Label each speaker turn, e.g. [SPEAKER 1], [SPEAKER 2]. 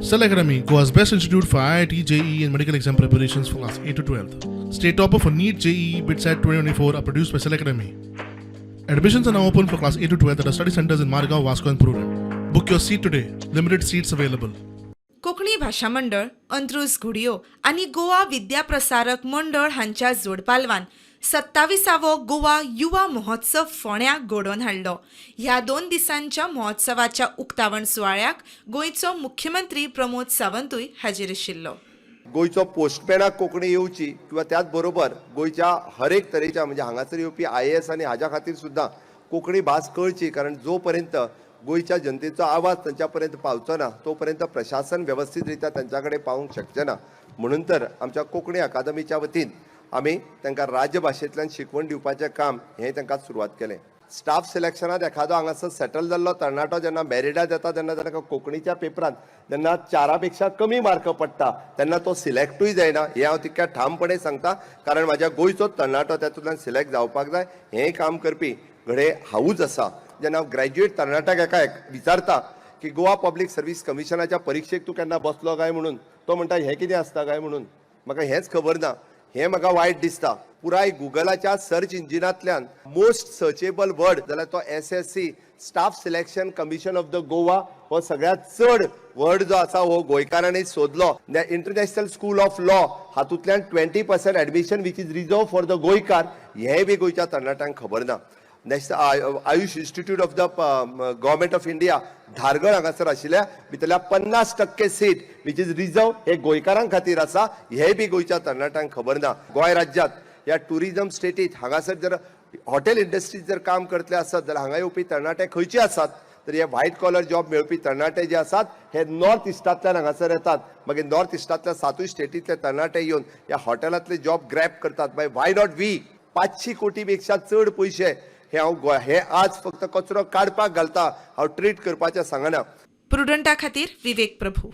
[SPEAKER 1] Cell Academy, Goa's best institute for IIT, JEE and medical exam preparations for class 8 to 12th. State topper for NEET, JEE, BITSAT 2024 are produced by Cell Academy. Admissions are now open for class 8 to 12th at our study centers in Margao, Vasco and Purur. Book your seat today. Limited seats available.
[SPEAKER 2] Konkani भाशा मंडळ, अंत्रुज घुडयो आनी गोवा विद्याप्रसारक मंडळ हांच्या जोडपालवान 27वो गोवा युवा महोत्सव फोंड्यां घडोवन हाडलो. ह्या 2 दिसांच्या महोत्सवाच्या उक्तावण सुवाळ्याक गोंयचो मुख्यमंत्री प्रमोद सावंतूय हाजीर आशिल्लो.
[SPEAKER 3] गोयचो पोस्टमॅनाक कोंकणी येवची किंवा त्याच बरोबर गोयच्या हर एक तरेच्या म्हणजे हांगासर येवपी IAS आनी हाज्या खातीर सुद्दां कोंकणी भास कळची, कारण जो पर्यंत गोयच्या जनतेचो आवाज तांच्या पर्यंत पावचो ना तो पर्यंत प्रशासन व्यवस्थित रित्या तांच्या कडेन पावूंक शकचें ना. म्हणून तर आमच्या कोंकणी अकादमीच्या वतीन आमी तांकां राजभाशेंतल्यान शिकवण दिवपाचें काम हें तांकां सुरवात केलें. स्टाफ सिलेक्शनात एखादो हांगासर सेटल जाल्लो तरणाटो जेन्ना मॅरिडात येता तेन्ना ताका कोंकणीच्या पेपरांत जेन्ना 4 पेक्षा कमी मार्क पडटा तेन्ना तो सिलेक्टूय जायना. हें हांव तितक्या ठामपणे सांगता, कारण म्हाज्या गोंयचो तरणाटो तातूंतल्यान सिलेक्ट जावपाक जाय. हें काम करपी घडे हांवूच आसा. जेन्ना हांव ग्रॅज्युएट तरणाट्याक एका विचारता की गोवा पब्लीक सर्वीस कमिशनाच्या परिक्षेक तूं केन्ना बसलो काय म्हणून, तो म्हणटा हें कितें आसता काय म्हणून. म्हाका हेंच खबर ना. हें म्हाका वायट दिसता. पुराय गुगलाच्या सर्च इंजिनांतल्यान मोस्ट सर्चेबल वर्ड जाल्यार तो SSC staff selection commission of the Goa हो सगळ्यात चड वर्ड जो आसा हो गोंयकारांनी सोदलो. इंटरनॅशनल स्कूल ऑफ लॉ हातूंतल्यान 20% admission which is reserve for the गोंयकार हें बी गोंयच्या तरणाट्यांक खबर ना. Ayush institute of the government of India Dhargal हांगासर आशिल्ल्या भितरल्या 50% सीट वीच इज रिजर्व हे गोंयकारां खातीर आसा हे बी गोंयच्या तरणाट्यांक खबर ना. गोंय राज्यांत ह्या टुरिजम स्टेटीत हांगासर जर हॉटेल इंडस्ट्रीत जर काम करतले आसत जाल्यार हांगा येवपी तरणाटे खंयचे आसात तर हे व्हायट कॉलर जॉब मेळपी तरणाटे जे आसात हे नॉर्थ इस्टांतल्यान हांगासर येतात. मागीर नॉर्थ इस्टांतल्या 7 स्टेटींतले तरणाटे येवन ह्या हॉटेलांतले जॉब ग्रॅब करतात. मागीर वाय नॉट वी 500 कोटी पेक्षा चड पयशे हे आज फक्त कचरो काडपाक घालता. हांव ट्रीट करपाचें सांगना.
[SPEAKER 2] प्रुडंटा खातीर विवेक प्रभू.